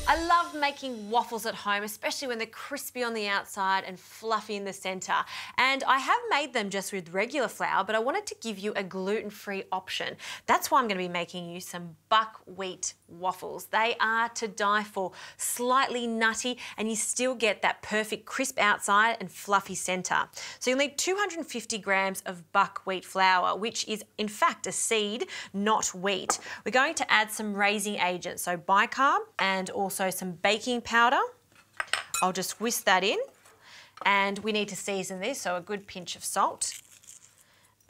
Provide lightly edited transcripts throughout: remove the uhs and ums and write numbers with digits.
I love making waffles at home, especially when they're crispy on the outside and fluffy in the centre. And I have made them just with regular flour, but I wanted to give you a gluten-free option. That's why I'm going to be making you some buckwheat waffles. They are to die for, slightly nutty, and you still get that perfect crisp outside and fluffy centre. So you'll need 250 grams of buckwheat flour, which is in fact a seed, not wheat. We're going to add some raising agents, so bicarb and also some baking powder. I'll just whisk that in, and we need to season this, so a good pinch of salt.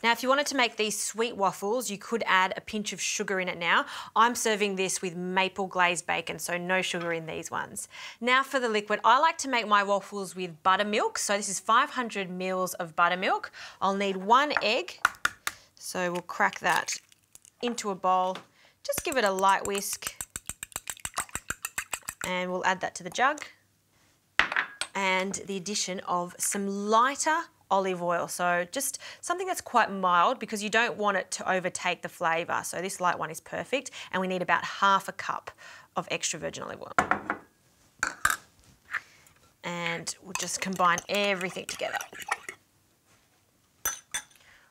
Now, if you wanted to make these sweet waffles, you could add a pinch of sugar in it now. I'm serving this with maple glazed bacon, so no sugar in these ones. Now for the liquid, I like to make my waffles with buttermilk. So this is 500 mils of buttermilk. I'll need 1 egg, so we'll crack that into a bowl. Just give it a light whisk, and we'll add that to the jug. And the addition of some lighter olive oil, so just something that's quite mild because you don't want it to overtake the flavour. So this light one is perfect, and we need about ½ cup of extra virgin olive oil. And we'll just combine everything together.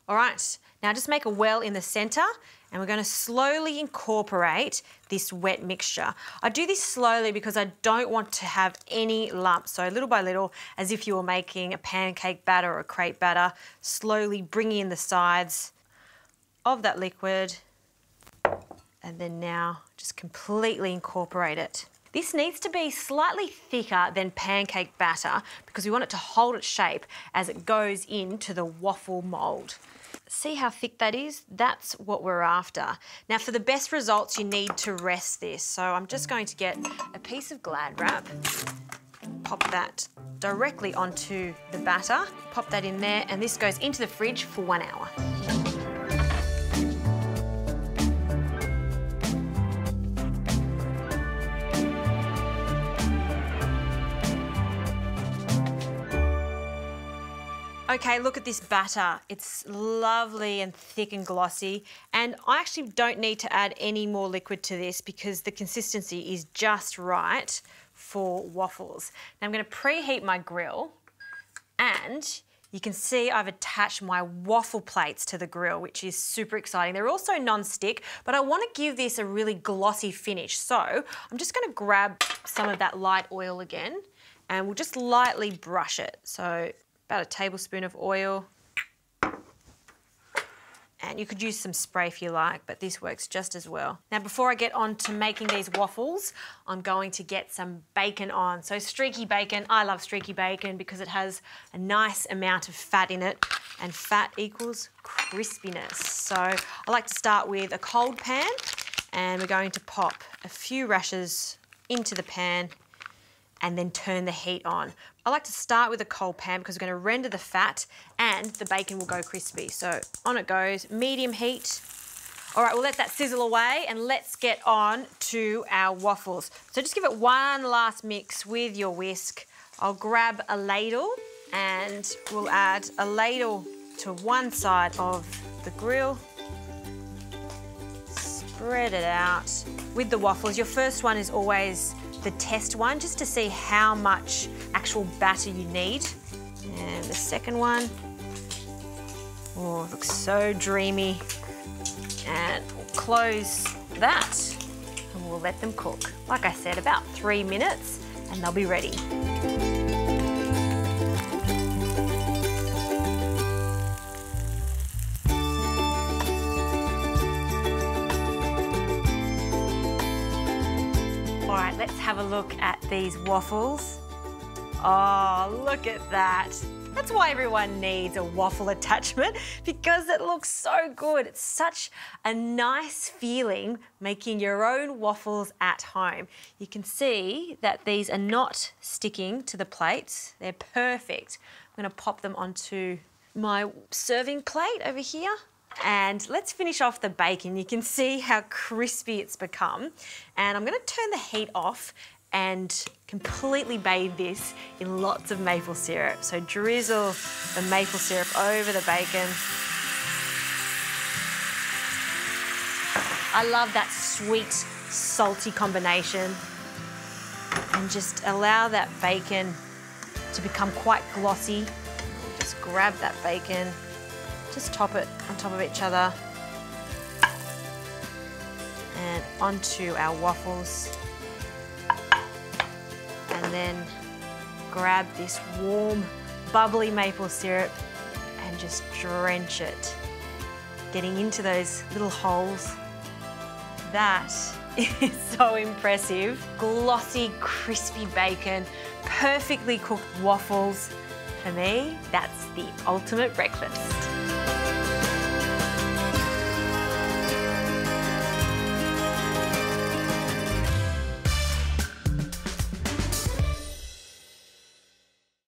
All right, now just make a well in the centre, and we're going to slowly incorporate this wet mixture. I do this slowly because I don't want to have any lumps, so little by little, as if you were making a pancake batter or a crepe batter, slowly bringing in the sides of that liquid, and then now just completely incorporate it. This needs to be slightly thicker than pancake batter because we want it to hold its shape as it goes into the waffle mould. See how thick that is? That's what we're after. Now for the best results, you need to rest this. So I'm just going to get a piece of Glad wrap, pop that directly onto the batter, pop that in there, and this goes into the fridge for 1 hour. Okay, look at this batter. It's lovely and thick and glossy, and I actually don't need to add any more liquid to this because the consistency is just right for waffles. Now I'm going to preheat my grill, and you can see I've attached my waffle plates to the grill, which is super exciting. They're also non-stick, but I want to give this a really glossy finish. So I'm just going to grab some of that light oil again, and we'll just lightly brush it. So about a tablespoon of oil. And you could use some spray if you like, but this works just as well. Now, before I get on to making these waffles, I'm going to get some bacon on. So streaky bacon, I love streaky bacon because it has a nice amount of fat in it, and fat equals crispiness. So I like to start with a cold pan, and we're going to pop a few rashers into the pan and then turn the heat on. I like to start with a cold pan because we're going to render the fat and the bacon will go crispy. So on it goes, medium heat. All right, we'll let that sizzle away and let's get on to our waffles. So just give it one last mix with your whisk. I'll grab a ladle and we'll add a ladle to one side of the grill. Spread it out. With the waffles, your first one is always the test one, just to see how much actual batter you need. And the second one, oh, it looks so dreamy. And we'll close that and we'll let them cook. Like I said, about 3 minutes and they'll be ready. All right, let's have a look at these waffles. Oh, look at that. That's why everyone needs a waffle attachment, because it looks so good. It's such a nice feeling making your own waffles at home. You can see that these are not sticking to the plates. They're perfect. I'm going to pop them onto my serving plate over here. And let's finish off the bacon. You can see how crispy it's become. And I'm going to turn the heat off and completely bathe this in lots of maple syrup. So drizzle the maple syrup over the bacon. I love that sweet, salty combination. and just allow that bacon to become quite glossy. Just grab that bacon, just top it on top of each other, and onto our waffles. And then grab this warm, bubbly maple syrup and just drench it, getting into those little holes. That is so impressive. Glossy, crispy bacon, perfectly cooked waffles. For me, that's the ultimate breakfast.